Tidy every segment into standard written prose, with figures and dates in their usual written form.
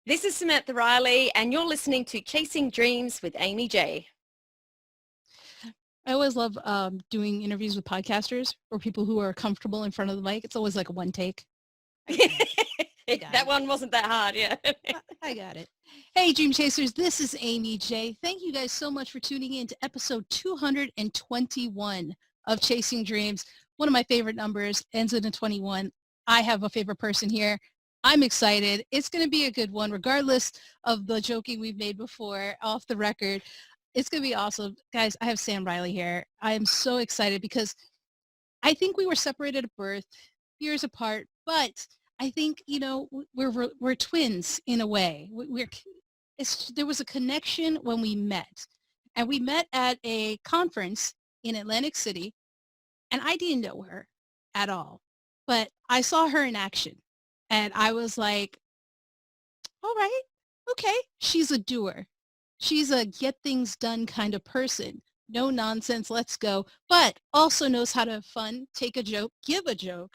This is Samantha Riley, and you're listening to Chasing Dreams with Amy J. I always love doing interviews with podcasters or people who are comfortable in front of the mic. It's always like a one take. That one wasn't that hard, yeah. I got it. Hey, Dream Chasers, this is Amy J. Thank you guys so much for tuning in to episode 221 of Chasing Dreams. One of my favorite numbers ends in a 21. I have a favorite person here. I'm excited. It's going to be a good one, regardless of the joking we've made before off the record. It's going to be awesome. Guys, I have Sam Riley here. I am so excited because I think we were separated at birth, years apart, but I think, you know, we're twins in a way. There was a connection when we met. And we met at a conference in Atlantic City, and I didn't know her at all. But I saw her in action, and I was like, all right, okay. She's a doer. She's a get things done kind of person. No nonsense, let's go. But also knows how to have fun, take a joke, give a joke.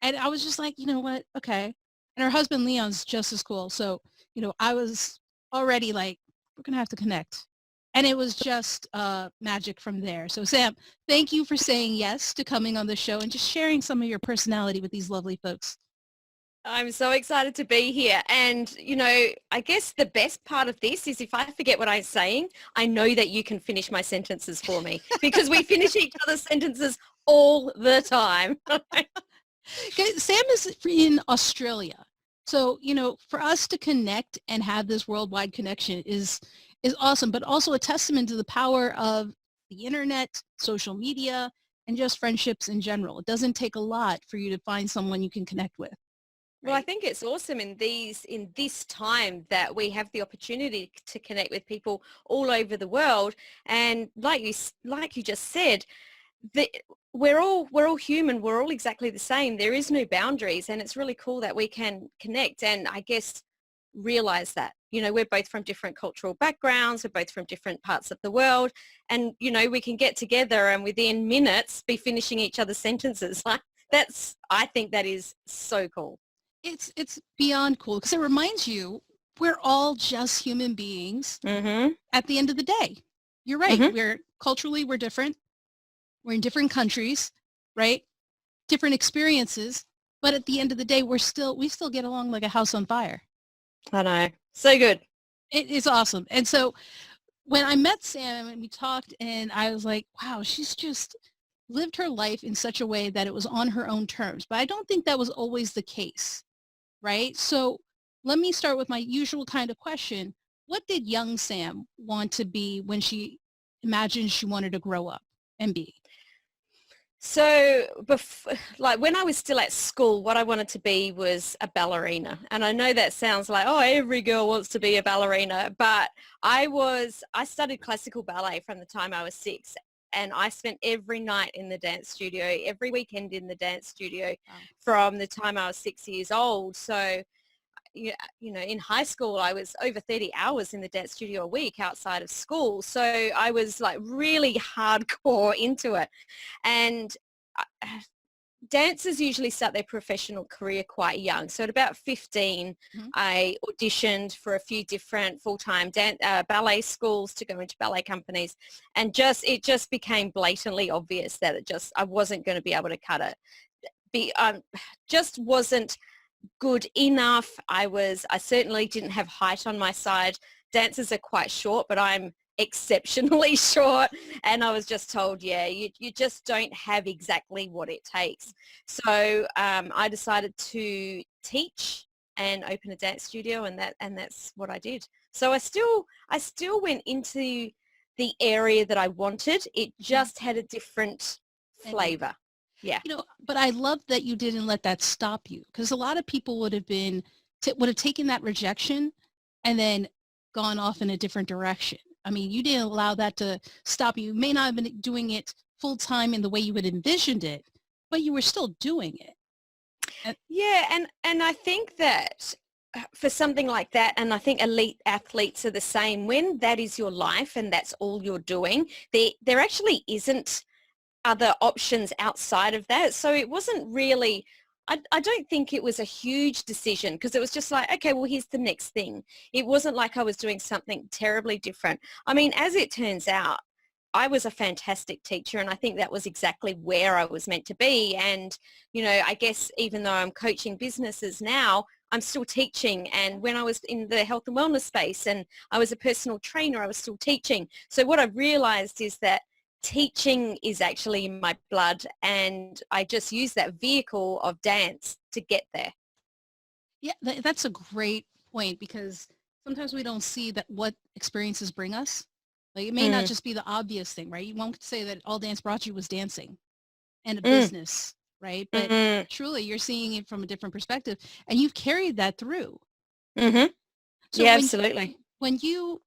And I was just like, you know what? Okay. And her husband, Leon's just as cool. So, you know, I was already like, we're going to have to connect. And it was just magic from there. So, Sam, thank you for saying yes to coming on the show and just sharing some of your personality with these lovely folks. I'm so excited to be here. And, you know, I guess the best part of this is if I forget what I'm saying, I know that you can finish my sentences for me because we finish each other's sentences all the time. Okay, Sam is in Australia. So, you know, for us to connect and have this worldwide connection is awesome, but also a testament to the power of the internet, social media, and just friendships in general. It doesn't take a lot for you to find someone you can connect with. Well, I think it's awesome in this time that we have the opportunity to connect with people all over the world. And like you just said, we're all human. We're all exactly the same. There is no boundaries, and it's really cool that we can connect and I guess realize that, you know, we're both from different cultural backgrounds. We're both from different parts of the world, and, you know, we can get together and within minutes be finishing each other's sentences. Like I think that is so cool. It's beyond cool because it reminds you we're all just human beings at the end of the day. You're right. We're different. We're in different countries, right? Different experiences. But at the end of the day, we still get along like a house on fire. I know. So good. It is awesome. And so when I met Sam and we talked and I was like, wow, she's just lived her life in such a way that it was on her own terms. But I don't think that was always the case. Right? So let me start with my usual kind of question. What did young Sam want to be when she imagined she wanted to grow up and be? So like when I was still at school, what I wanted to be was a ballerina. And I know that sounds like, oh, every girl wants to be a ballerina, but I studied classical ballet from the time I was 6. And I spent every night in the dance studio, every weekend in the dance studio from the time I was 6 years old. So, you know, in high school, I was over 30 hours in the dance studio a week outside of school. So I was like really hardcore into it. And dancers usually start their professional career quite young. So at about 15, I auditioned for a few different full-time ballet schools to go into ballet companies. And it just became blatantly obvious that I wasn't going to be able to cut it. Just wasn't good enough. I certainly didn't have height on my side. Dancers are quite short, but I'm exceptionally short, and I was just told, yeah, you just don't have exactly what it takes. So I decided to teach and open a dance studio, and that's what I did. So I still went into the area that I wanted. It just had a different flavor. Yeah. You know, but I love that you didn't let that stop you, because a lot of people would have taken that rejection and then gone off in a different direction. I mean, you didn't allow that to stop you. You may not have been doing it full time in the way you had envisioned it, but you were still doing it. Yeah, and I think that for something like that, and I think elite athletes are the same, when that is your life and that's all you're doing, there actually isn't other options outside of that. So it wasn't really, I don't think it was a huge decision because it was just like, okay, well, here's the next thing. It wasn't like I was doing something terribly different. I mean, as it turns out, I was a fantastic teacher, and I think that was exactly where I was meant to be. And, I guess even though I'm coaching businesses now, I'm still teaching. And when I was in the health and wellness space and I was a personal trainer, I was still teaching. So what I've realized is that teaching is actually in my blood, and I just use that vehicle of dance to get there. Yeah, that's a great point because sometimes we don't see that what experiences bring us. Like it may not Mm, just be the obvious thing, right? You won't say that all dance brought you was dancing and a mm, business, right? But mm, truly you're seeing it from a different perspective and you've carried that through. mm-hmm. So Yeah, absolutely. when you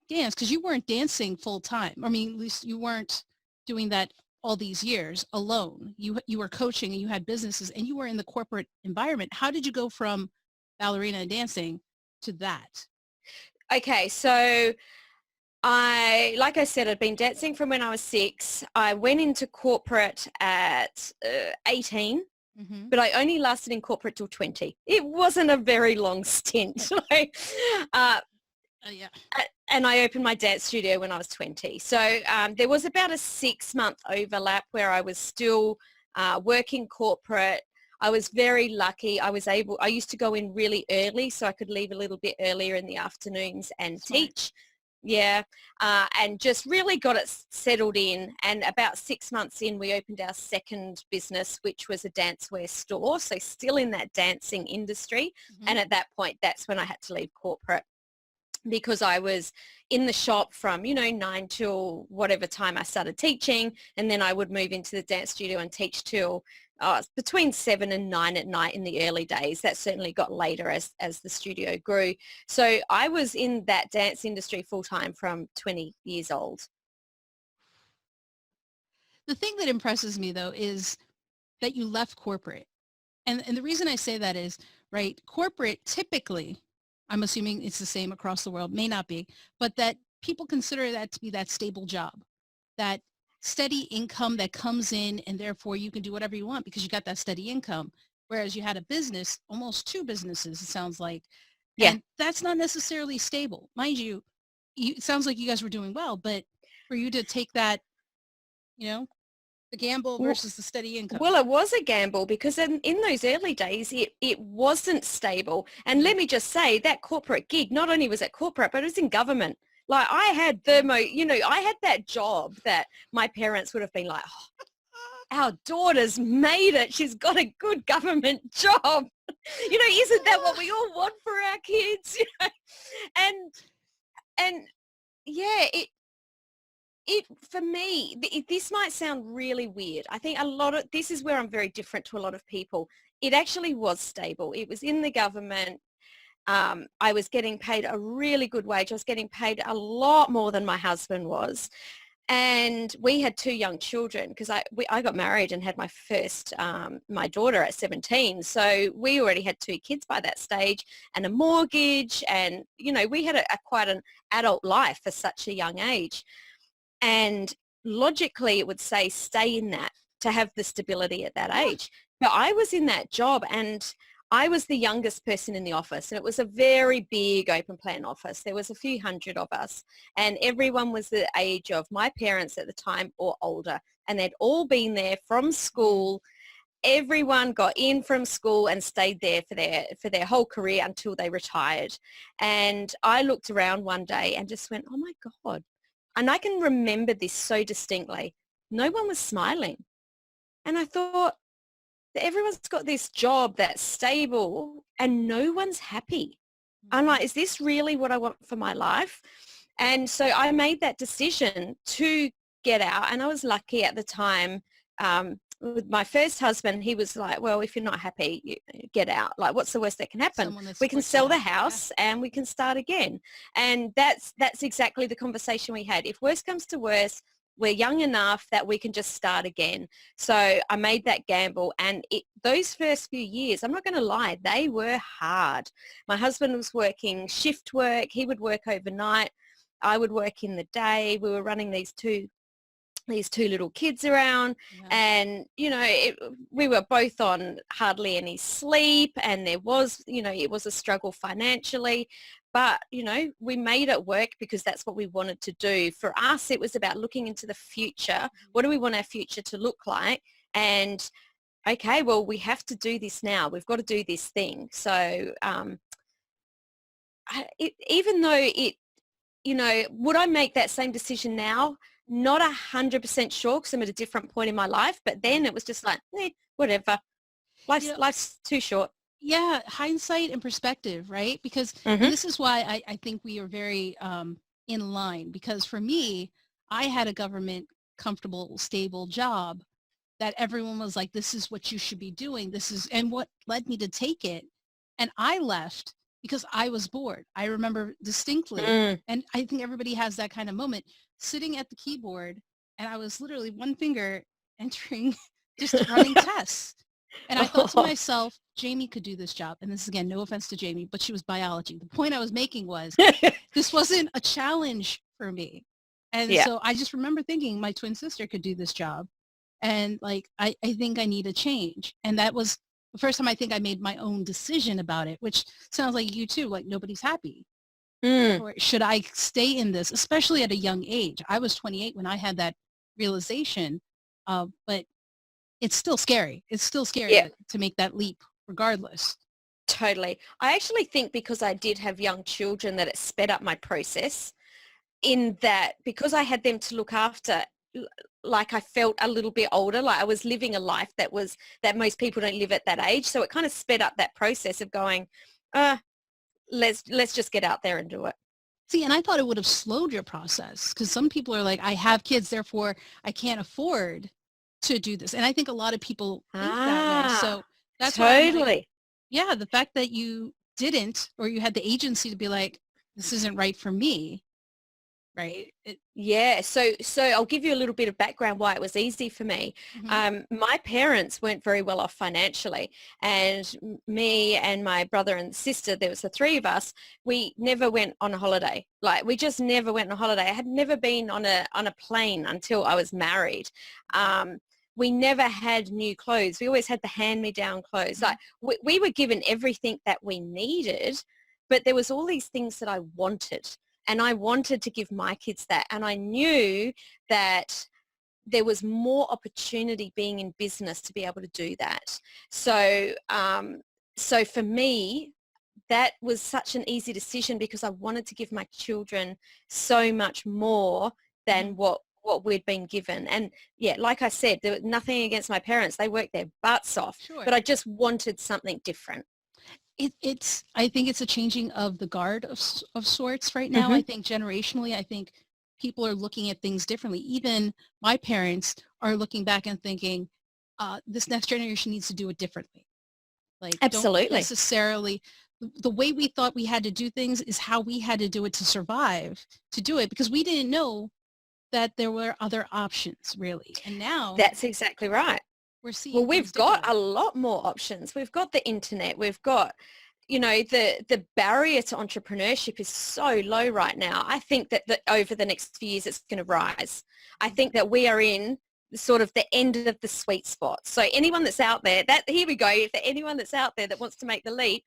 dance, because you weren't dancing full time, I mean, at least you weren't doing that all these years alone. You were coaching and you had businesses and you were in the corporate environment. How did you go from ballerina and dancing to that? Okay, so like I said, I'd been dancing from when I was 6. I went into corporate at 18, Mm-hmm. but I only lasted in corporate till 20. It wasn't a very long stint. Like, uh, Yeah. and I opened my dance studio when I was 20. So there was about a 6-month overlap where I was still working corporate. I was very lucky. I used to go in really early so I could leave a little bit earlier in the afternoons and Smart. teach. Yeah, and just really got it settled in. And about 6 months in, we opened our second business, which was a dancewear store. So still in that dancing industry. Mm-hmm. And at that point, that's when I had to leave corporate because I was in the shop from, 9 till whatever time I started teaching. And then I would move into the dance studio and teach till between 7 and 9 at night in the early days. That certainly got later as the studio grew. So I was in that dance industry full time from 20 years old. The thing that impresses me though is that you left corporate. And the reason I say that is, right, corporate typically, I'm assuming it's the same across the world, may not be, but that people consider that to be that stable job, that steady income that comes in and therefore you can do whatever you want because you got that steady income. Whereas you had a business, almost 2 businesses, it sounds like, Yeah. and that's not necessarily stable. Mind you, it sounds like you guys were doing well, but for you to take that, the gamble versus the steady income. Well, it was a gamble because in those early days, it wasn't stable. And let me just say that corporate gig, not only was it corporate, but it was in government. Like I had I had that job that my parents would have been like, oh, our daughter's made it. She's got a good government job. Isn't that what we all want for our kids? And yeah, for me, this might sound really weird. I think this is where I'm very different to a lot of people. It actually was stable. It was in the government. I was getting paid a really good wage. I was getting paid a lot more than my husband was. And we had 2 young children because I got married and had my first, my daughter at 17. So we already had 2 kids by that stage and a mortgage. And, we had quite an adult life for such a young age. And logically, it would say stay in that to have the stability at that age. But I was in that job and I was the youngest person in the office, and it was a very big open plan office. There was a few hundred of us, and everyone was the age of my parents at the time or older, and they'd all been there from school. Everyone got in from school and stayed there for their whole career until they retired. And I looked around one day and just went, oh my God. And I can remember this so distinctly. No one was smiling. And I thought, everyone's got this job that's stable and no one's happy. I'm like, is this really what I want for my life? And so I made that decision to get out. And I was lucky at the time. With my first husband, he was like, well, if you're not happy, you get out. Like, what's the worst that can happen? We can sell the house and we can start again. And that's exactly the conversation we had. If worst comes to worst, we're young enough that we can just start again. So I made that gamble, and those first few years, I'm not going to lie, they were hard. My husband was working shift work. He would work overnight. I would work in the day. We were running these 2 these two little kids around, Yeah. and we were both on hardly any sleep, and there was, it was a struggle financially, but we made it work because that's what we wanted to do. For us, it was about looking into the future. What do we want our future to look like? And okay, well, we have to do this now. We've got to do this thing. So even though would I make that same decision now? Not 100% sure, because I'm at a different point in my life. But then it was just like, whatever. You know, Life's too short. yeah, hindsight and perspective, right? Because, and Mm-hmm. this is why I think we are very in line. Because for me, I had a government comfortable, stable job that everyone was like, this is what you should be doing. This is, and what led me to take it. And I left because I was bored. I remember distinctly, Mm. and I think everybody has that kind of moment, sitting at the keyboard, and I was literally one finger entering, just running tests. And I thought to myself, Jamie could do this job. And this is, again, no offense to Jamie, but she was biology. The point I was making was this wasn't a challenge for me. And Yeah. so I just remember thinking my twin sister could do this job. And like, I think I need a change. And that was the first time I think I made my own decision about it, which sounds like you too, like nobody's happy. Mm. Or should I stay in this, especially at a young age? I was 28 when I had that realization, but it's still scary. It's still scary Yeah. to make that leap regardless. Totally. I actually think because I did have young children that it sped up my process, in that because I had them to look after, like I felt a little bit older, like I was living a life that most people don't live at that age. So it kind of sped up that process of going, let's just get out there and do it. See, and I thought it would have slowed your process, because some people are like, I have kids, therefore I can't afford to do this. And I think a lot of people think that way. So that's why I'm like, Totally. yeah, the fact that you didn't, or you had the agency to be like, this isn't right for me, right? Yeah, so I'll give you a little bit of background why it was easy for me. My parents weren't very well off financially, and me and my brother and sister, there was the three of us, we never went on a holiday. Like, we just never went on a holiday. I had never been on a plane until I was married. We never had new clothes. We always had the hand-me-down clothes. Like, we were given everything that we needed, but there was all these things that I wanted. And I wanted to give my kids that. And I knew that there was more opportunity being in business to be able to do that. So, so for me, that was such an easy decision because I wanted to give my children so much more than what we'd been given. And yeah, like I said, there was nothing against my parents. They worked their butts off, Sure. but I just wanted something different. It's I think it's a changing of the guard of sorts right now. I think generationally, I think people are looking at things differently. Even my parents are looking back and thinking, this next generation needs to do it differently. Like, Absolutely. don't necessarily, the way we thought we had to do things is how we had to do it to survive, to do it, because we didn't know that there were other options, really. And now That's exactly right. we're seeing Well, we've got digital. a lot more options. We've got the internet. We've got, the barrier to entrepreneurship is so low right now. I think that over the next few years, it's going to rise. I think that we are in sort of the end of the sweet spot. So anyone that's out there, here we go. If anyone that's out there that wants to make the leap,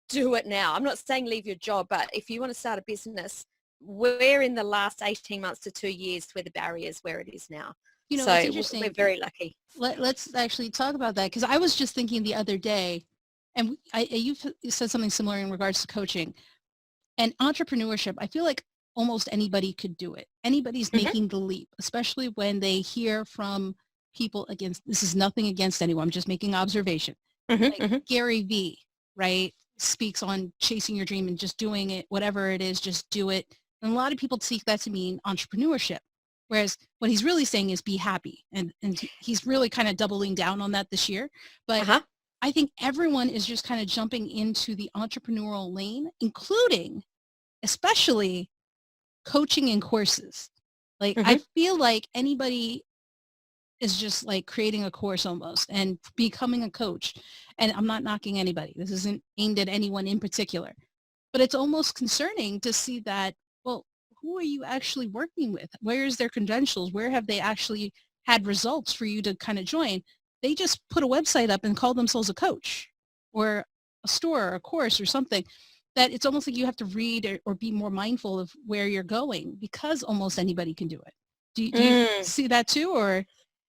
do it now. I'm not saying leave your job, but if you want to start a business, we're in the last 18 months to 2 years where the barrier is where it is now. It's So interesting. we're very lucky. Let's actually talk about that, because I was just thinking the other day, and you said something similar in regards to coaching and entrepreneurship. I feel like almost anybody could do it. Anybody's making the leap, especially when they hear from people against, this is nothing against anyone, I'm just making observation. Like Gary Vee, right, speaks on chasing your dream and just doing it, whatever it is, just do it. And a lot of people take that to mean entrepreneurship. Whereas what he's really saying is be happy. And he's really kind of doubling down on that this year. But I think everyone is just kind of jumping into the entrepreneurial lane, including especially coaching and courses. Like, I feel like anybody is just like creating a course almost and becoming a coach. And I'm not knocking anybody. This isn't aimed at anyone in particular. But it's almost concerning to see that, well, who are you actually working with? Where is their credentials? Where have they actually had results for you to kind of join? They just put a website up and call themselves a coach or a store or a course or something that it's almost like you have to read or be more mindful of where you're going because almost anybody can do it. Do you see that too, or?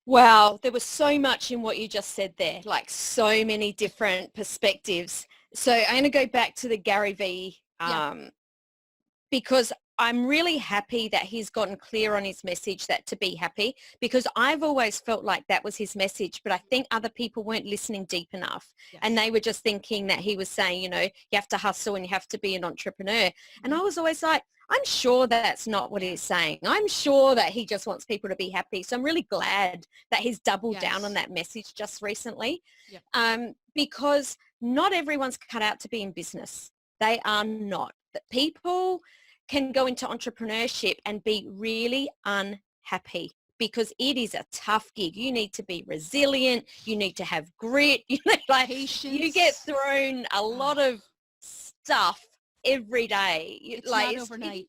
Wow, there was so much in what you just said there, like so many different perspectives. So I'm going to go back to the Gary Vee because I'm really happy that he's gotten clear on his message that to be happy, because I've always felt like that was his message, but I think other people weren't listening deep enough. Yes. And they were just thinking that he was saying, you have to hustle and you have to be an entrepreneur. And I was always like, I'm sure that's not what he's saying. I'm sure that he just wants people to be happy. So I'm really glad that he's doubled down on that message just recently, because not everyone's cut out to be in business. They are not. But people can go into entrepreneurship and be really unhappy because it is a tough gig. You need to be resilient. You need to have grit. Patience. You get thrown a lot of stuff every day. It's not overnight.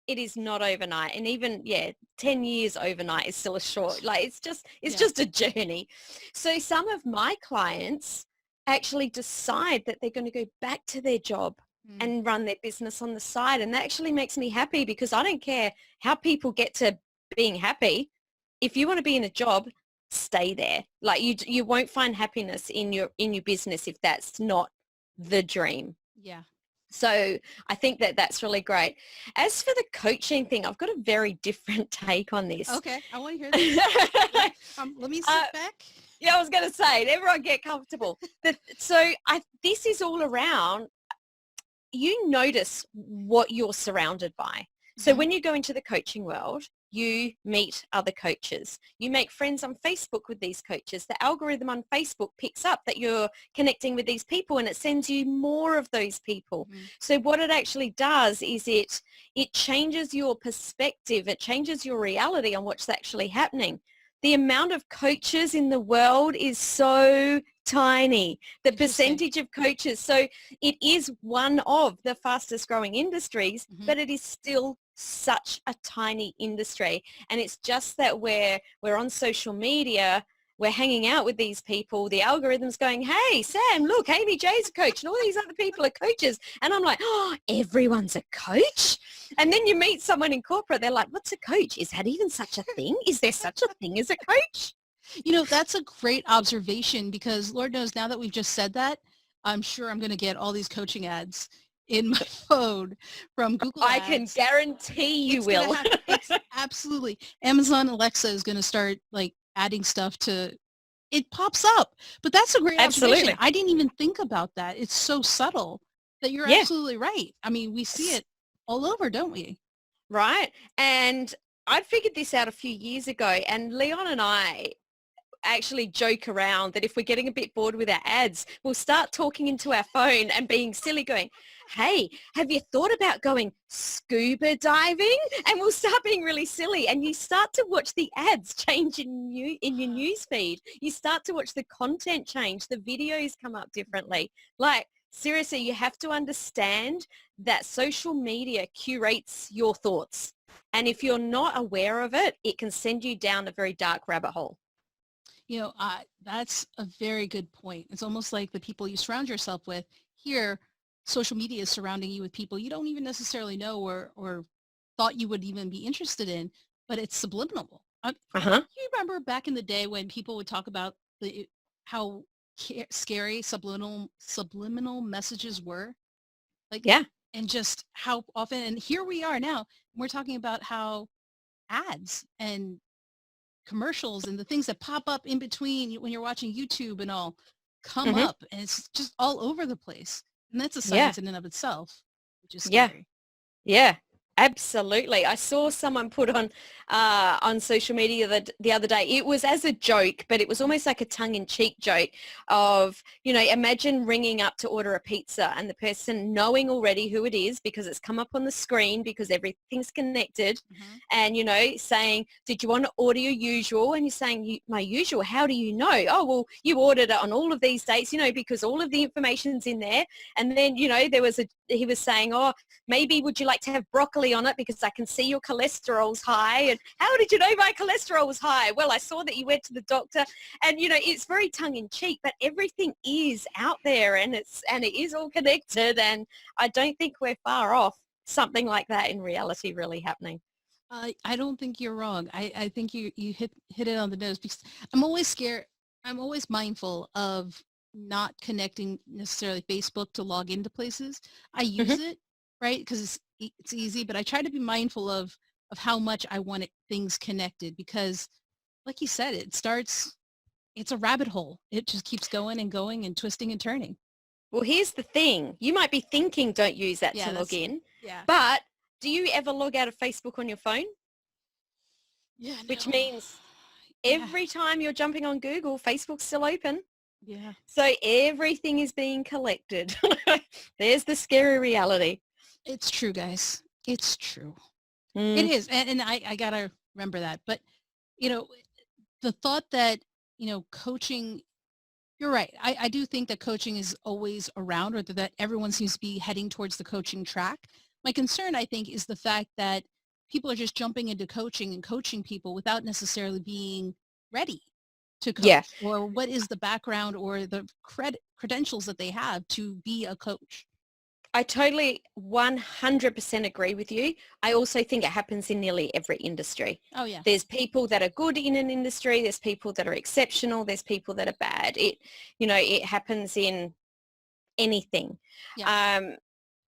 It is not overnight. And even, 10 years overnight is still a short, it's just a journey. So some of my clients actually decide that they're going to go back to their job and run their business on the side. And that actually makes me happy because I don't care how people get to being happy. If you want to be in a job, stay there. You won't find happiness in your business if that's not the dream. Yeah. So I think that that's really great. As for the coaching thing, I've got a very different take on this. Okay. I want to hear this. Let me sit back. Yeah, I was going to say, everyone get comfortable. This is all around, you notice what you're surrounded by. So when you go into the coaching world, you meet other coaches. You make friends on Facebook with these coaches. The algorithm on Facebook picks up that you're connecting with these people and it sends you more of those people. So what it actually does is it changes your perspective. It changes your reality on what's actually happening. The amount of coaches in the world is so tiny, the percentage of coaches. So it is one of the fastest growing industries, but it is still such a tiny industry. And it's just that we're on social media, we're hanging out with these people, the algorithm's going, hey, Sam, look, Amy J's a coach and all these other people are coaches. And I'm like, oh, everyone's a coach? And then you meet someone in corporate, they're like, what's a coach? Is that even such a thing? Is there such a thing as a coach? That's a great observation because Lord knows now that we've just said that, I'm sure I'm going to get all these coaching ads in my phone from Google ads. I can guarantee you will. Absolutely. Amazon Alexa is going to start adding stuff to it, pops up. But that's a great observation. I didn't even think about that. It's so subtle that you're absolutely right. I mean, we see it all over, don't we? Right. And I figured this out a few years ago, and Leon and I actually joke around that if we're getting a bit bored with our ads, we'll start talking into our phone and being silly going, hey, have you thought about going scuba diving? And we'll start being really silly. And you start to watch the ads change in your news feed. You start to watch the content change. The videos come up differently. Seriously, you have to understand that social media curates your thoughts. And if you're not aware of it, it can send you down a very dark rabbit hole. That's a very good point. It's almost like the people you surround yourself with. Here, social media is surrounding you with people you don't even necessarily know or thought you would even be interested in, but it's subliminal. You remember back in the day when people would talk about how scary subliminal messages were? And just how often, and here we are now, we're talking about how ads and commercials and the things that pop up in between when you're watching YouTube and all come up, and it's just all over the place. And that's a science in and of itself, which is scary. Yeah, absolutely. I saw someone put on social media the other day. It was as a joke, but it was almost like a tongue-in-cheek joke of, imagine ringing up to order a pizza and the person knowing already who it is because it's come up on the screen because everything's connected and, saying, did you want to order your usual? And you're saying, my usual, how do you know? Oh, well, you ordered it on all of these dates, because all of the information's in there. And then, there was he was saying, oh, maybe would you like to have broccoli on it because I can see your cholesterol's high. And how did you know my cholesterol was high? Well, I saw that you went to the doctor. And, you know, it's very tongue in cheek, but everything is out there and it is all connected. And I don't think we're far off something like that in reality really happening. I don't think you're wrong. I think you hit it on the nose because I'm always scared. I'm always mindful of not connecting necessarily Facebook to log into places. I use it, right? Because it's easy, but I try to be mindful of how much I want things connected because like you said, it's a rabbit hole. It just keeps going and going and twisting and turning. Well, here's the thing. You might be thinking don't use that to log in, but do you ever log out of Facebook on your phone? Yeah, no. Which means every time you're jumping on Google, Facebook's still open. Yeah. So everything is being collected. There's the scary reality. It's true, guys. It's true. It is. And I got to remember that. But, you know, the thought that, you know, coaching, you're right. I do think that coaching is always around or that everyone seems to be heading towards the coaching track. My concern, I think, is the fact that people are just jumping into coaching and coaching people without necessarily being ready to coach or what is the background or the credentials that they have to be a coach. I totally 100% agree with you. I also think it happens in nearly every industry. Oh, yeah. There's people that are good in an industry. There's people that are exceptional. There's people that are bad. It happens in anything. Yeah.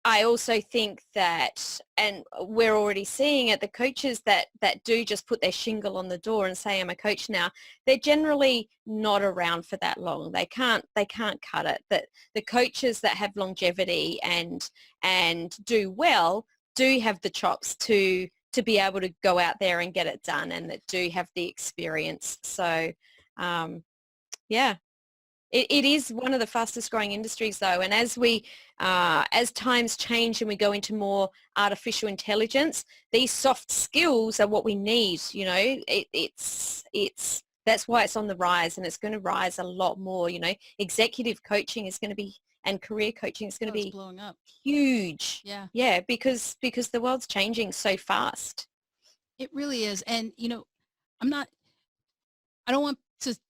I also think that, and we're already seeing it, the coaches that do just put their shingle on the door and say, I'm a coach now, they're generally not around for that long. They can't cut it. That the coaches that have longevity and do well do have the chops to be able to go out there and get it done and that do have the experience. So, yeah. It is one of the fastest growing industries though, and as times change and we go into more artificial intelligence, these soft skills are what we need. You know, it's that's why it's on the rise, and it's going to rise a lot more. You know, executive coaching is going to be and career coaching is going to be blowing up huge. Yeah, because the world's changing so fast. It really is, and you know, I don't want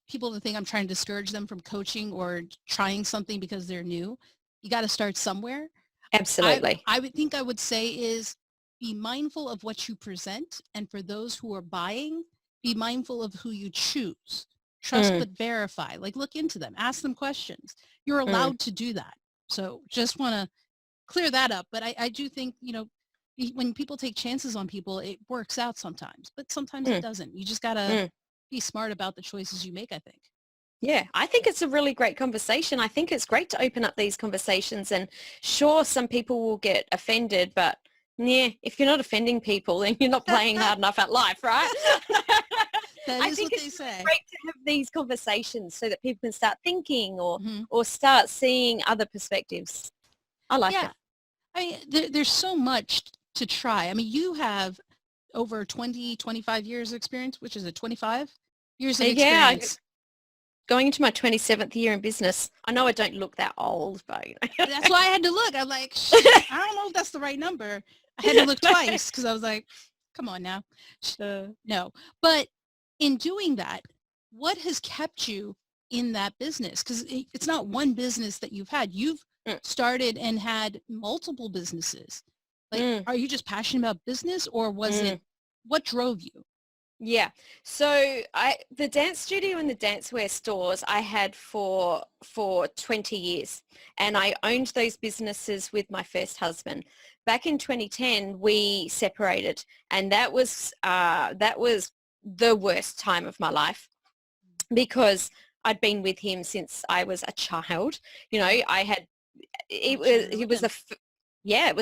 people to think I'm trying to discourage them from coaching or trying something because they're new. You got to start somewhere. Absolutely. I would say is be mindful of what you present. And for those who are buying, be mindful of who you choose. Trust but verify. Like look into them. Ask them questions. You're allowed to do that. So just want to clear that up. But I do think, you know, when people take chances on people, it works out sometimes. But sometimes it doesn't. You just got to be smart about the choices you make, I think. Yeah, I think it's a really great conversation. I think it's great to open up these conversations, and sure, some people will get offended, but yeah, if you're not offending people, then you're not playing hard enough at life, right? That is what they say. It's great to have these conversations so that people can start thinking or start seeing other perspectives. I like it. I mean, there's so much to try. I mean, you have over 20, 25 years of experience, which is it, 25 years of experience? Going into my 27th year in business. I know I don't look that old, but you know. That's why I had to look. I'm like, I don't know if that's the right number. I had to look twice because I was like, come on now. No. But in doing that, what has kept you in that business? Because it's not one business that you've had. You've started and had multiple businesses. Like, are you just passionate about business or was it, what drove you? Yeah. So the dance studio and the dancewear stores I had for 20 years, and I owned those businesses with my first husband. Back in 2010, we separated, and that was the worst time of my life because I'd been with him since I was a child. You know, it was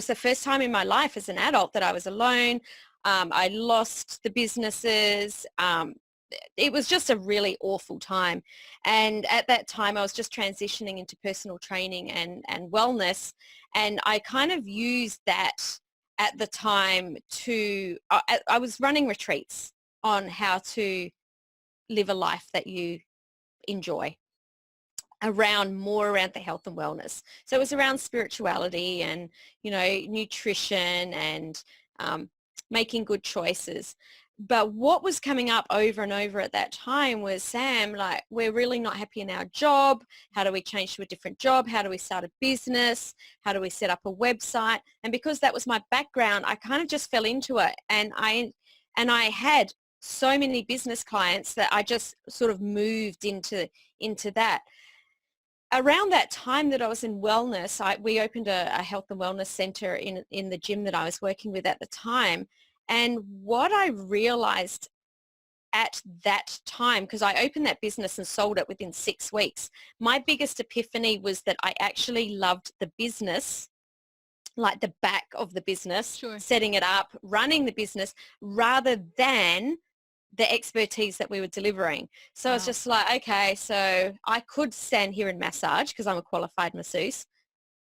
the first time in my life as an adult that I was alone. I lost the businesses. It was just a really awful time. And at that time, I was just transitioning into personal training and wellness. And I kind of used that at the time I was running retreats on how to live a life that you enjoy. more around the health and wellness. So it was around spirituality and, nutrition and making good choices. But what was coming up over and over at that time was, Sam, like, we're really not happy in our job. How do we change to a different job? How do we start a business? How do we set up a website? And because that was my background, I kind of just fell into it. And I had so many business clients that I just sort of moved into that. Around that time that I was in wellness, we opened a health and wellness center in the gym that I was working with at the time. And what I realized at that time, because I opened that business and sold it within 6 weeks, my biggest epiphany was that I actually loved the business, like the back of the business, Sure. setting it up, running the business, rather than the expertise that we were delivering. So Wow. it's just like, okay, so I could stand here and massage because I'm a qualified masseuse.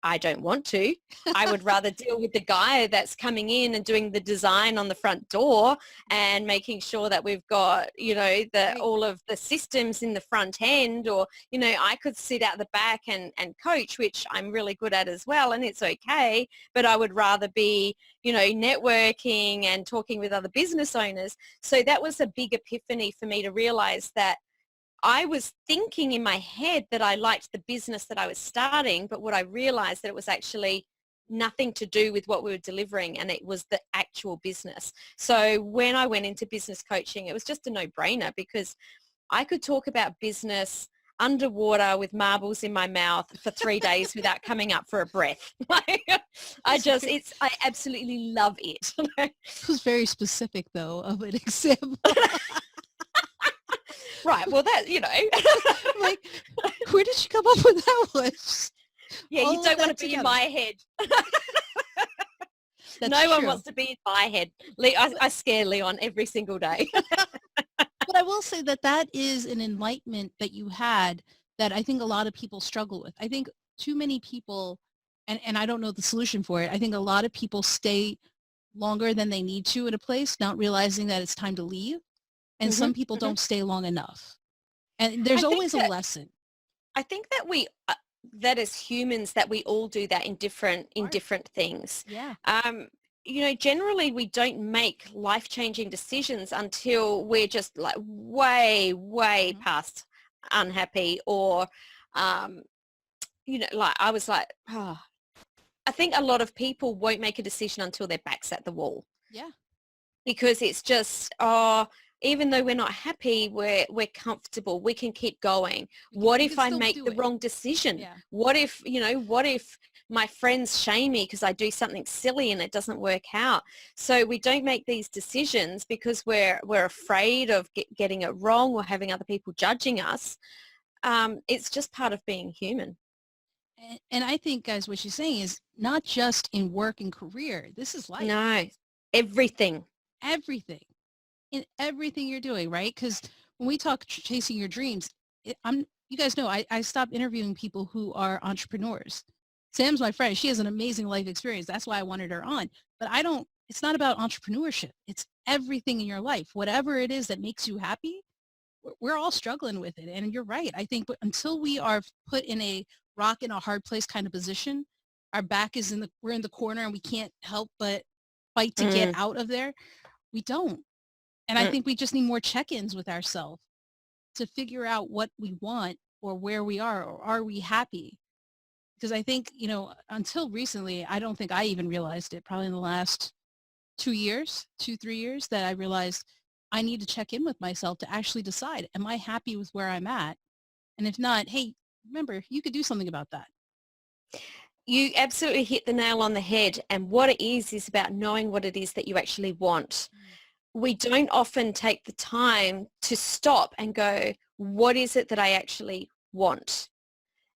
I don't want to. I would rather deal with the guy that's coming in and doing the design on the front door and making sure that we've got, all of the systems in the front end, or, I could sit out the back and coach, which I'm really good at as well. And it's okay. But I would rather be, networking and talking with other business owners. So that was a big epiphany for me to realize that I was thinking in my head that I liked the business that I was starting, but what I realized that it was actually nothing to do with what we were delivering, and it was the actual business. So when I went into business coaching, it was just a no-brainer because I could talk about business underwater with marbles in my mouth for 3 days without coming up for a breath. I absolutely love it. It was very specific, though, of an example. Right. Well, that, Like, where did you come up with that one? Yeah, you don't want to be in my head. No one wants to be in my head. I scare Leon every single day. But I will say that is an enlightenment that you had that I think a lot of people struggle with. I think too many people, and I don't know the solution for it, I think a lot of people stay longer than they need to in a place, not realizing that it's time to leave. And some people don't stay long enough. And there's always a lesson. I think that that as humans, that we all do that in different things. Yeah. Generally we don't make life-changing decisions until we're just like way past unhappy, or, like I was like, I think a lot of people won't make a decision until their back's at the wall. Yeah. Because it's just, even though we're not happy, we're comfortable. We can keep going. What if I make the wrong decision? Yeah. What if my friends shame me because I do something silly and it doesn't work out? So we don't make these decisions because we're afraid of getting it wrong or having other people judging us. It's just part of being human. And I think, guys, what she's saying is not just in work and career. This is life. No, everything. In everything you're doing, right? Because when we talk chasing your dreams, you guys know I stopped interviewing people who are entrepreneurs. Sam's my friend. She has an amazing life experience. That's why I wanted her on. But it's not about entrepreneurship. It's everything in your life. Whatever it is that makes you happy, we're all struggling with it. And you're right. I think until we are put in a rock in a hard place kind of position, our back is we're in the corner and we can't help but fight to get out of there. We don't. And I think we just need more check-ins with ourselves to figure out what we want or where we are, or are we happy? Because I think, until recently, I don't think I even realized it, probably in the last 3 years, that I realized I need to check in with myself to actually decide, am I happy with where I'm at? And if not, hey, remember, you could do something about that. You absolutely hit the nail on the head. And what it is about knowing what it is that you actually want. We don't often take the time to stop and go, what is it that I actually want?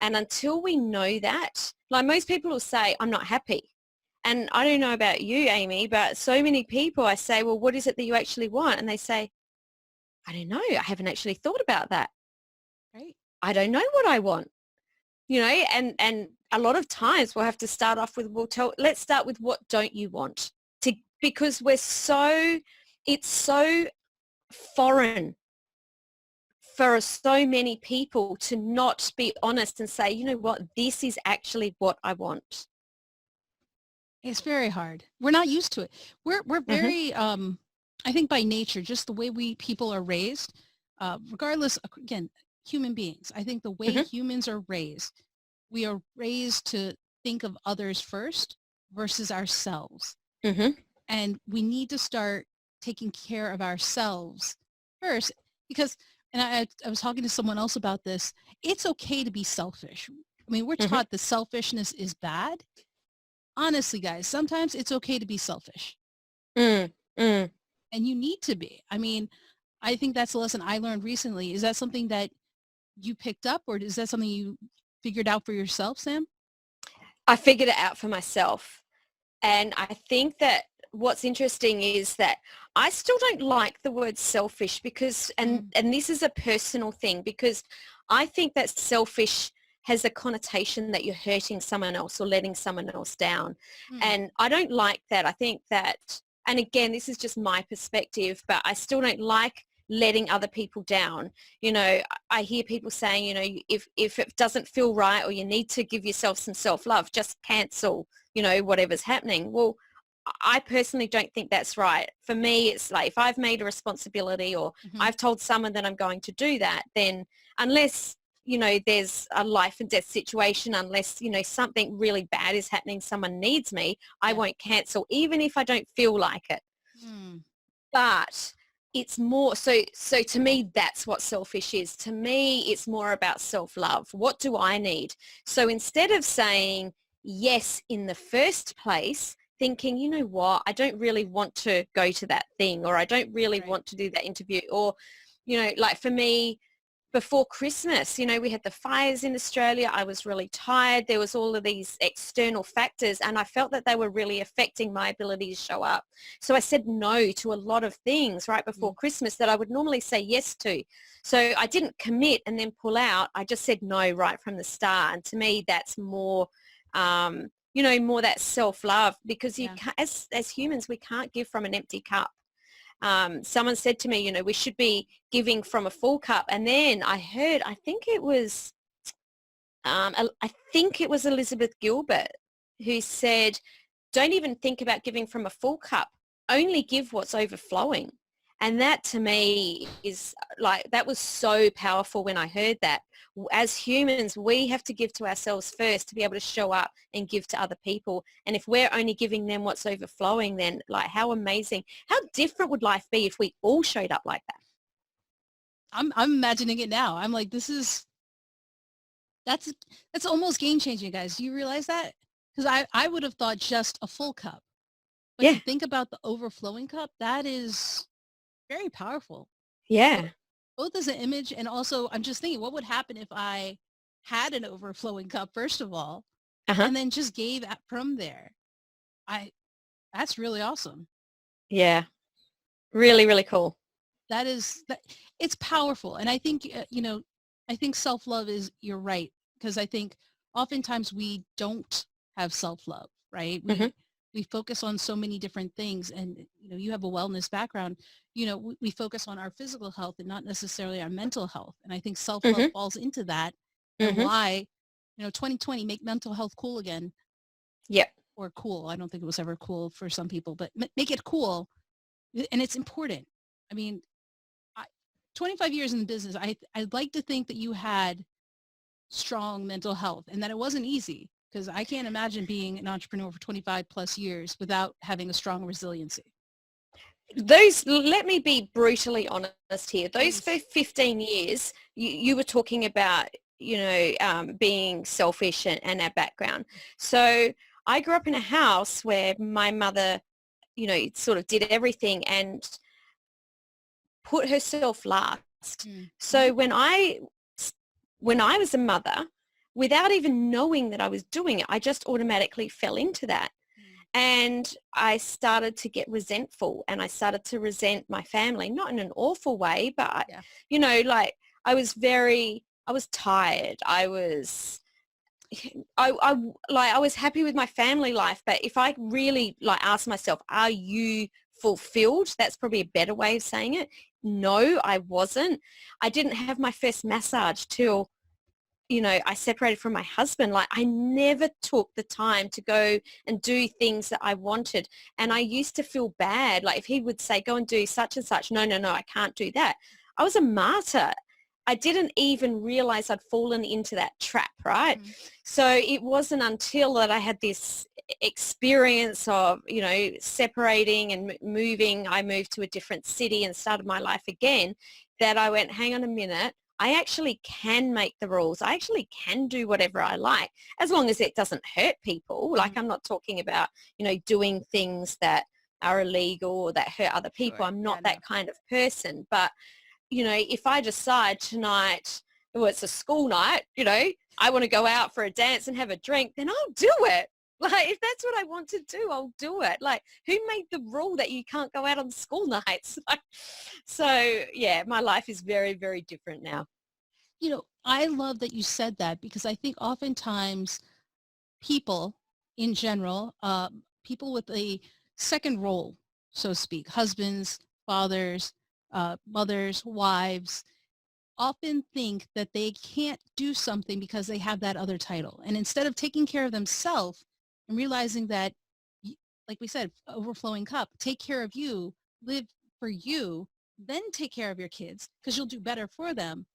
And until we know that, like most people will say, I'm not happy. And I don't know about you, Amy, but so many people, I say, well, what is it that you actually want? And they say, I don't know. I haven't actually thought about that. Right. I don't know what I want. And a lot of times we'll have to start off with, let's start with what don't you want? Because it's so foreign for so many people to not be honest and say, you know what, this is actually what I want. It's very hard. We're not used to it. We're Mm-hmm. very, I think by nature, just the way we people are raised, regardless, again, human beings. I think the way Mm-hmm. humans are raised, we are raised to think of others first versus ourselves. Mm-hmm. And we need to start taking care of ourselves first because, and I was talking to someone else about this, it's okay to be selfish. I mean, we're Mm-hmm. taught that selfishness is bad. Honestly, guys, sometimes it's okay to be selfish Mm. Mm. and you need to be. I mean, I think that's a lesson I learned recently. Is that something that you picked up or is that something you figured out for yourself, Sam? I figured it out for myself. And I think that what's interesting is that I still don't like the word selfish because, Mm, and this is a personal thing, because I think that selfish has a connotation that you're hurting someone else or letting someone else down. mm, And I don't like that. I think that, and again, this is just my perspective, but I still don't like letting other people down. You know, I hear people saying, you know, if it doesn't feel right or you need to give yourself some self-love, just cancel, you know, whatever's happening. Well, I personally don't think that's right. For me, it's like if I've made a responsibility or hmm I've told someone that I'm going to do that, then unless, you know, there's a life and death situation, unless, you know, something really bad is happening, someone needs me, I Yeah. won't cancel, even if I don't feel like it. Mm, But it's more so to me, that's what selfish is. To me, it's more about self-love. What do I need? So instead of saying yes in the first place, thinking, you know what, I don't really want to go to that thing, or I don't really right. want to do that interview, or, you know, like for me, before Christmas, you know, we had the fires in Australia. I was really tired. There was all of these external factors and I felt that they were really affecting my ability to show up. So I said no to a lot of things right before Mm, Christmas that I would normally say yes to. So I didn't commit and then pull out. I just said no right from the start. And to me, that's more, you know, more that self-love, because you yeah. can't, as humans, we can't give from an empty cup. Someone said to me, you know, we should be giving from a full cup. And then I heard, I think it was Elizabeth Gilbert who said, don't even think about giving from a full cup, only give what's overflowing. And that to me is like, that was so powerful when I heard that. As humans, we have to give to ourselves first to be able to show up and give to other people. And if we're only giving them what's overflowing, then like how amazing, how different would life be if we all showed up like that? I'm imagining it now. I'm like, that's that's almost game changing, guys. Do you realize that? Because I would have thought just a full cup. But to Yeah. think about the overflowing cup, that is very powerful. Both, Yeah. both as an image and also I'm just thinking what would happen if I had an overflowing cup, first of all, Uh-huh. and then just gave from there. I That's really awesome. Yeah. That Really, really cool. that is that it's powerful. And I think, I think self-love is, you're right. Because I think oftentimes we don't have self-love, right? Hmm. We focus on so many different things and, you have a wellness background, we focus on our physical health and not necessarily our mental health. And I think self-love Hmm. falls into that and Hmm. why, 2020 make mental health cool again, Yep. or cool. I don't think it was ever cool for some people, but make it cool. And it's important. I mean, I, 25 years in the business, I'd like to think that you had strong mental health and that it wasn't easy because I can't imagine being an entrepreneur for 25 plus years without having a strong resiliency. Those, let me be brutally honest here. Those for Please. 15 years, you were talking about, you know, being selfish and our background. So I grew up in a house where my mother, you know, sort of did everything and put herself last. Mm-hmm. So when I was a mother, without even knowing that I was doing it, I just automatically fell into that. And I started to get resentful and I started to resent my family, not in an awful way, but, Yeah. you know, like I was tired. I was happy with my family life, but if I really like ask myself, are you fulfilled? That's probably a better way of saying it. no, I wasn't. I didn't have my first massage till, I separated from my husband. Like, I never took the time to go and do things that I wanted. And I used to feel bad. Like, if he would say, go and do such and such, no, I can't do that. I was a martyr. I didn't even realize I'd fallen into that trap, right? Mm-hmm. So it wasn't until that I had this experience of, separating and moving. I moved to a different city and started my life again, that I went, hang on a minute. I actually can make the rules. I actually can do whatever I like, as long as it doesn't hurt people. Mm-hmm. Like, I'm not talking about, doing things that are illegal or that hurt other people. Sure. I'm not Yeah, that kind of person. But, if I decide tonight, well, it's a school night, I want to go out for a dance and have a drink, then I'll do it. Like, if that's what I want to do, I'll do it. Like, who made the rule that you can't go out on school nights? So, yeah, my life is very, very different now. I love that you said that, because I think oftentimes people in general, people with a second role, so to speak, husbands, fathers, mothers, wives, often think that they can't do something because they have that other title. And instead of taking care of themselves and realizing that, like we said, overflowing cup, take care of you, live for you, then take care of your kids, because you'll do better for them.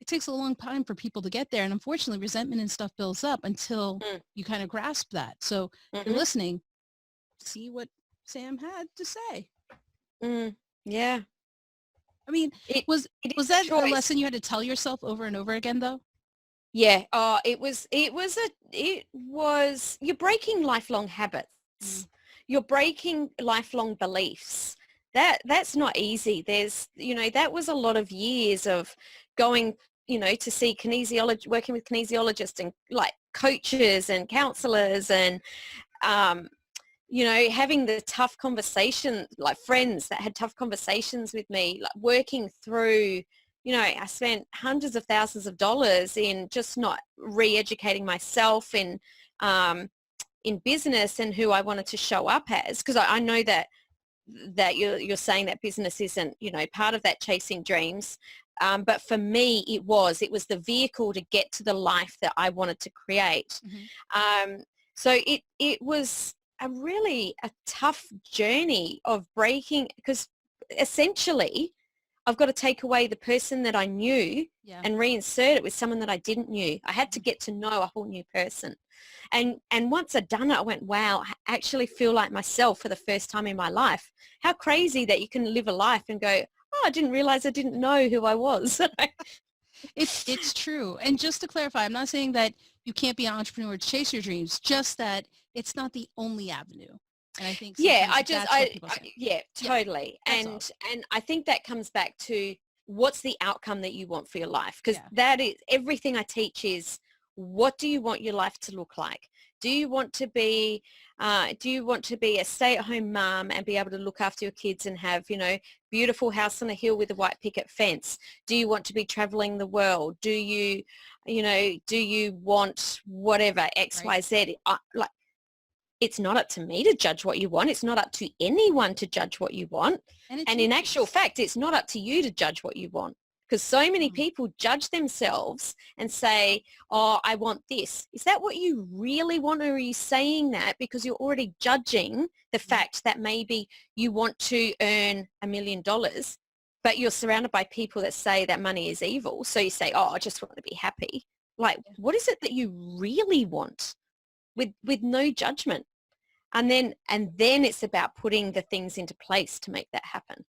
It takes a long time for people to get there. And unfortunately, resentment and stuff builds up until you kind of grasp that. So if you're listening, see what Sam had to say. Yeah. I mean, It was that a choice. lesson you had to tell yourself over and over again, though? Yeah. Oh, you're breaking lifelong habits. You're breaking lifelong beliefs. That's not easy. That was a lot of years of going, to see working with kinesiologists and like coaches and counselors and, having the tough conversation, like friends that had tough conversations with me, like working through, I spent hundreds of thousands of dollars in just not re-educating myself in business and who I wanted to show up as, because I know that you're saying that business isn't, part of that chasing dreams. But for me, it was the vehicle to get to the life that I wanted to create. So it was a tough journey of breaking, because essentially I've got to take away the person that I knew and reinsert it with someone that I didn't knew. I had to get to know a whole new person. And once I'd done it, I went, wow, I actually feel like myself for the first time in my life. How crazy that you can live a life and go, oh, I didn't realize I didn't know who I was. It's true. And just to clarify, I'm not saying that you can't be an entrepreneur to chase your dreams, just that it's not the only avenue. And I think totally. And I think that comes back to what's the outcome that you want for your life? Because that is everything I teach is, what do you want your life to look like? Do you want to be a stay-at-home mom and be able to look after your kids and have, beautiful house on a hill with a white picket fence? Do you want to be traveling the world? Do you want whatever, X, Y, Z? It's not up to me to judge what you want. It's not up to anyone to judge what you want. And in actual fact, it's not up to you to judge what you want, because so many people judge themselves and say, oh, I want this. Is that what you really want, or are you saying that because you're already judging the fact that maybe you want to earn $1 million, but you're surrounded by people that say that money is evil? So you say, oh, I just want to be happy. Like, what is it that you really want, with no judgment? And then it's about putting the things into place to make that happen.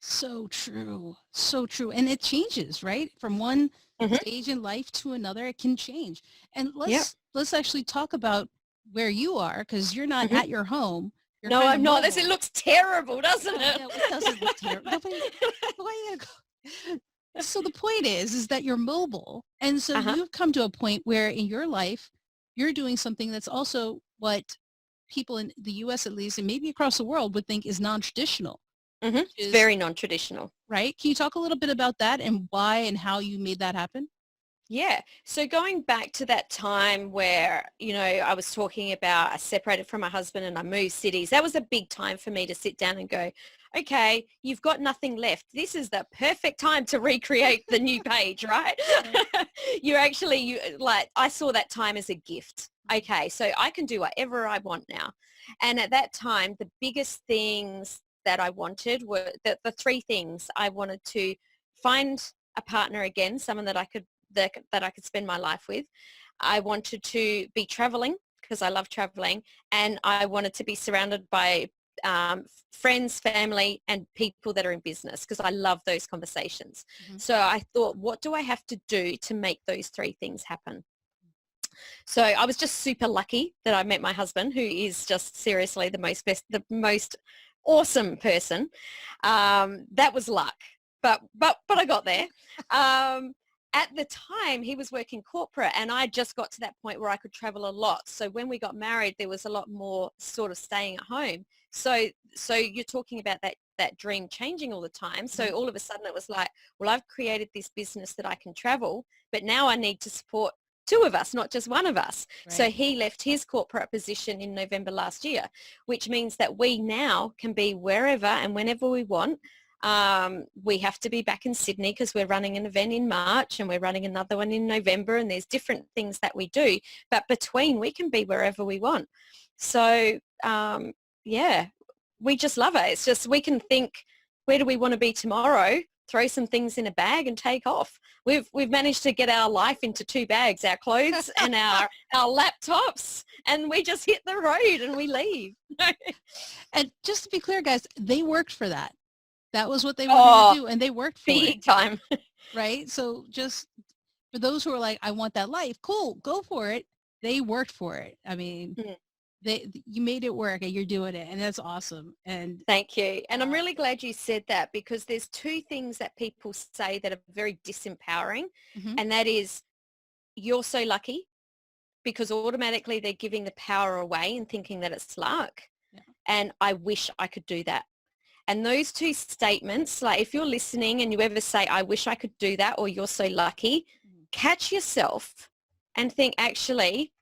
So true. So true. And it changes, right? From one stage in life to another, it can change. And let's actually talk about where you are, because you're not at your home. You're no, I'm not. It looks terrible, doesn't it? Yeah, it doesn't look terrible. So the point is that you're mobile. And so you've come to a point where in your life, you're doing something that's also what people in the U.S. at least, and maybe across the world, would think is non-traditional. It's very non-traditional. Right? Can you talk a little bit about that and why and how you made that happen? Yeah. So going back to that time where, I was talking about I separated from my husband and I moved cities, that was a big time for me to sit down and go, okay, you've got nothing left. This is the perfect time to recreate the new page, right? Right. I saw that time as a gift. Okay, so I can do whatever I want now. And at that time, the biggest things that I wanted were the three things. I wanted to find a partner again, someone that I could spend my life with. I wanted to be traveling because I love traveling, and I wanted to be surrounded by friends, family, and people that are in business because I love those conversations. Mhm. So I thought, what do I have to do to make those three things happen? So I was just super lucky that I met my husband, who is just seriously the most awesome person. That was luck, but I got there. At the time, he was working corporate, and I just got to that point where I could travel a lot. So when we got married, there was a lot more sort of staying at home. So you're talking about that dream changing all the time. So Mhm. all of a sudden, it was like, well, I've created this business that I can travel, but now I need to support two of us, not just one of us. So Right. he left his corporate position in November last year, which means that we now can be wherever and whenever we want. We have to be back in Sydney because we're running an event in March and we're running another one in November, and there's different things that we do. But between, we can be wherever we want. So, yeah, we just love it. It's just we can think, where do we want to be tomorrow? Throw some things in a bag and take off. We've managed to get our life into two bags, our clothes and our laptops, and we just hit the road and we leave. And just to be clear, guys, they worked for that. That was what they wanted to Oh, do, and they worked for it, big time. right? So just for those who are like, I want that life, cool, go for it. They worked for it. I mean, you made it work and you're doing it, and that's awesome. And Thank you. And I'm uh, really glad you said that, because there's two things that people say that are very disempowering. mhm, And that is, you're so lucky, because automatically they're giving the power away and thinking that it's luck. yeah, And I wish I could do that. And those two statements, like if you're listening and you ever say, I wish I could do that, or you're so lucky, mhm, catch yourself and think, actually,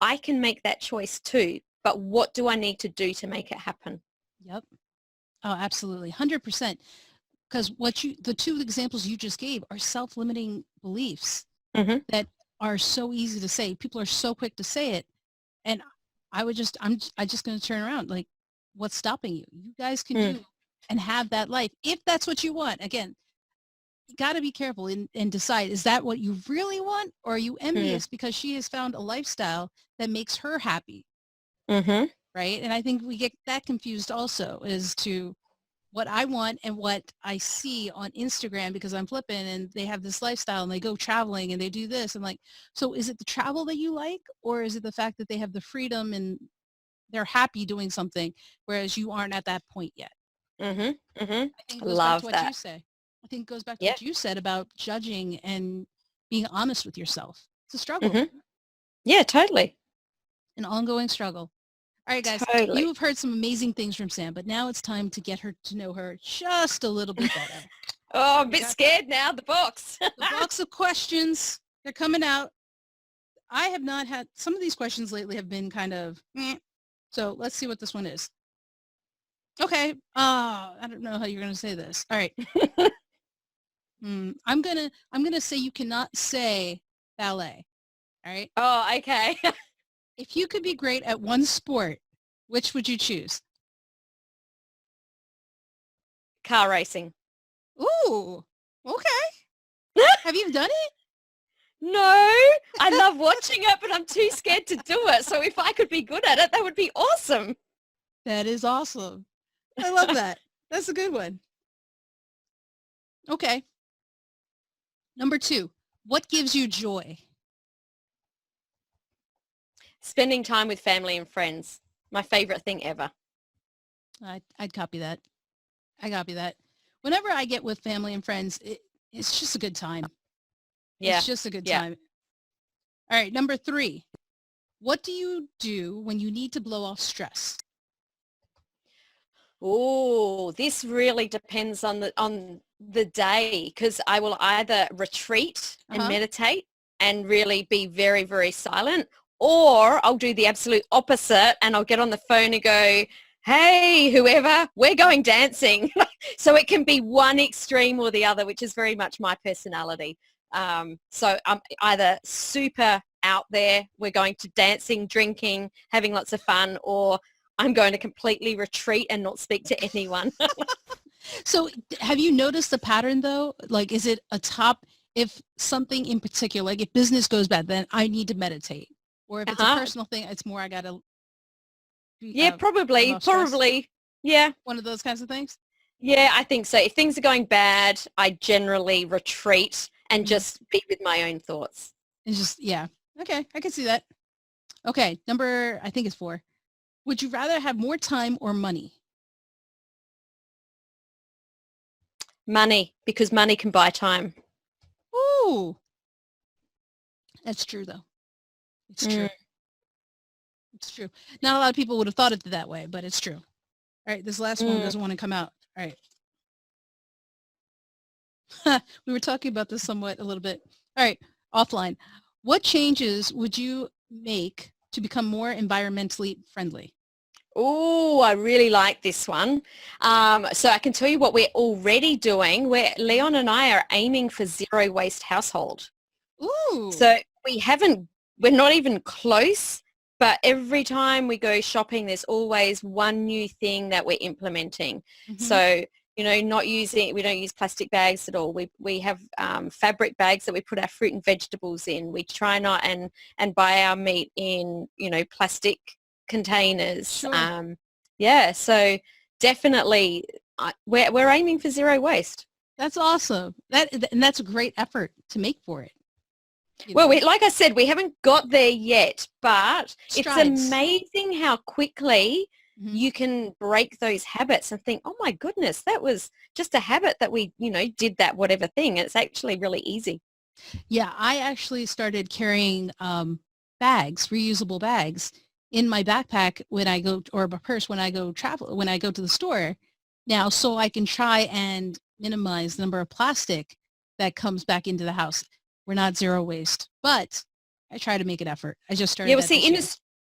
I can make that choice too. But what do I need to do to make it happen? yep. Oh, absolutely, 100%. Because the two examples you just gave are self-limiting beliefs Mm-hmm. that are so easy to say. People are so quick to say it, and I just going to turn around. Like, what's stopping you? You guys can Mm, do and have that life if that's what you want. Again, you got to be careful and decide, is that what you really want, or are you mm, envious because she has found a lifestyle that makes her happy, mm-hmm. right? And I think we get that confused also as to what I want and what I see on Instagram because I'm flipping and they have this lifestyle and they go traveling and they do this. And like, so is it the travel that you like, or is it the fact that they have the freedom and they're happy doing something, whereas you aren't at that point yet? Mm-hmm. Mm-hmm. I think it goes back to Love what you that. say. I think it goes back to Yeah. what you said about judging and being honest with yourself. It's a struggle, Mm-hmm. Yeah, totally. an ongoing struggle. All right, guys, you Totally. have heard some amazing things from Sam, but now it's time to get her to know her just a little bit better. Oh, I'm a We bit got scared now, the box. the box of questions. They're coming out. I have not had, some of these questions lately have been kind of, meh. So let's see what this one is. Okay. I don't know how you're going to say this. All right. I'm gonna say you cannot say ballet. All right. Oh, okay. If you could be great at one sport, which would you choose? Car racing. Ooh. Okay. Have you done it? No, I love watching it, but I'm too scared to do it. So if I could be good at it, that would be awesome. That is awesome. I love that. That's a good one. Okay. Number 2. What gives you joy? Spending time with family and friends. My favorite thing ever. I'd copy that. I copy that. Whenever I get with family and friends, it's just a good time. Yeah. It's just a good Yeah. time. All right, number 3. What do you do when you need to blow off stress? Oh, this really depends on the day, because I will either retreat and Uh-huh. meditate and really be very, very silent. Or I'll do the absolute opposite and I'll get on the phone and go, hey, whoever, we're going dancing. So it can be one extreme or the other, which is very much my personality. So I'm either super out there, we're going to dancing, drinking, having lots of fun, or I'm going to completely retreat and not speak to anyone. So have you noticed the pattern though? Like, is it a top, if something in particular, like if business goes bad, then I need to meditate. Or if it's a personal thing, it's more I got to yeah, probably. Yeah. One of those kinds of things? Yeah, I think so. If things are going bad, I generally retreat and just be with my own thoughts. It's just, yeah. Okay, I can see that. Okay, number, I think it's 4. Would you rather have more time or money? Money, because money can buy time. Ooh. That's true, though. It's true. It's true. Not a lot of people would have thought it that way, but it's true. All right, this last one doesn't want to come out. All right. We were talking about this somewhat a little bit. All right, offline. What changes would you make to become more environmentally friendly? Oh, I really like this one. So I can tell you what we're already doing. Leon and I are aiming for zero waste household. Ooh. So we're not even close, but every time we go shopping, there's always one new thing that we're implementing. So, we don't use plastic bags at all. We have fabric bags that we put our fruit and vegetables in. We try not and buy our meat in, plastic containers. Sure. Yeah, so definitely we're aiming for zero waste. That's awesome. And that's a great effort to make for it. Well, like I said, we haven't got there yet, but Strides. It's amazing how quickly you can break those habits and think, oh my goodness, that was just a habit that we, did that whatever thing. It's actually really easy. Yeah, I actually started carrying bags, reusable bags in my backpack when I go, or a purse when I go to the store now, so I can try and minimize the number of plastic that comes back into the house. We're not zero waste, but I try to make an effort. I just started. Yeah, well, see,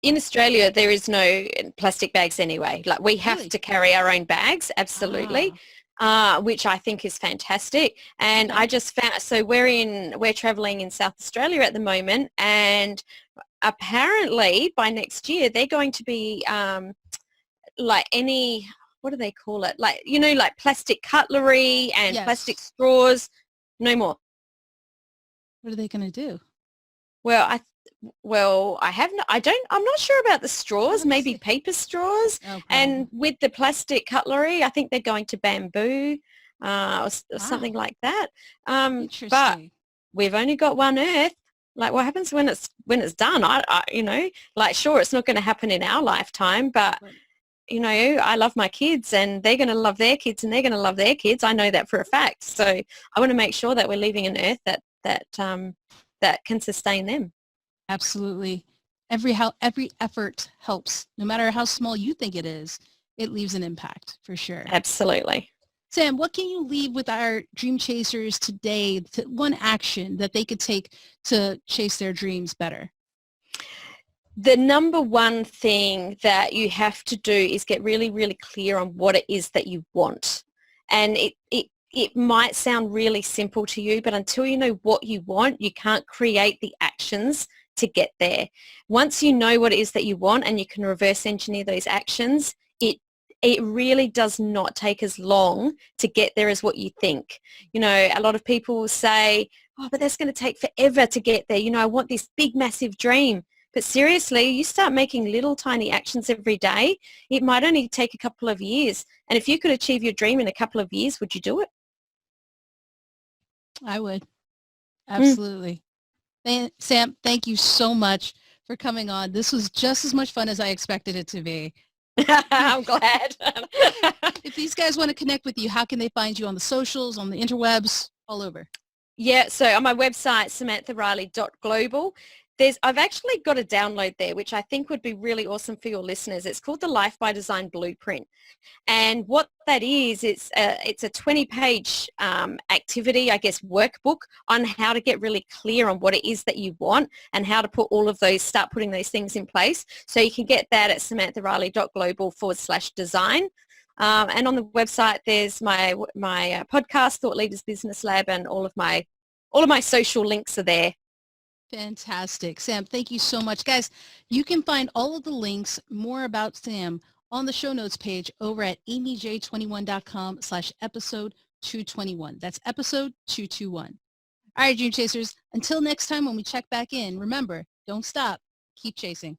in Australia, there is no plastic bags anyway. Like we have to carry our own bags, absolutely, which I think is fantastic. And I just found, so we're traveling in South Australia at the moment, and apparently by next year they're going to be like what do they call it? Like, like plastic cutlery and plastic straws, no more. What are they going to do? Well, I'm not sure about the straws, maybe paper straws. Okay. And with the plastic cutlery, I think they're going to bamboo or something like that. Interesting. But we've only got one Earth. Like, what happens when it's done? Sure, it's not going to happen in our lifetime, but I love my kids and they're going to love their kids and they're going to love their kids. I know that for a fact. So I want to make sure that we're leaving an Earth that can sustain them. Absolutely. Every effort helps. No matter how small you think it is, it leaves an impact for sure. Absolutely. Sam, what can you leave with our dream chasers today? One action that they could take to chase their dreams better? The number one thing that you have to do is get really, really clear on what it is that you want. And it might sound really simple to you, but until you know what you want, you can't create the actions to get there. Once you know what it is that you want and you can reverse engineer those actions, it really does not take as long to get there as what you think. A lot of people will say, oh, but that's going to take forever to get there. I want this big, massive dream. But seriously, you start making little tiny actions every day, it might only take a couple of years. And if you could achieve your dream in a couple of years, would you do it? I would. Absolutely. Sam, thank you so much for coming on. This was just as much fun as I expected it to be. I'm glad. If these guys want to connect with you, how can they find you on the socials, on the interwebs, all over? Yeah, so on my website, samanthariley.global, I've actually got a download there, which I think would be really awesome for your listeners. It's called the Life by Design Blueprint. And what that is, it's a 20-page activity, I guess, workbook on how to get really clear on what it is that you want and how to start putting those things in place. So you can get that at samanthariley.global/design. And on the website, there's my podcast, Thought Leaders Business Lab, and all of my social links are there. Fantastic. Sam, thank you so much. Guys, you can find all of the links, more about Sam, on the show notes page over at amyj21.com/episode 221. That's episode 221. All right, Dream Chasers, until next time when we check back in, remember, don't stop, keep chasing.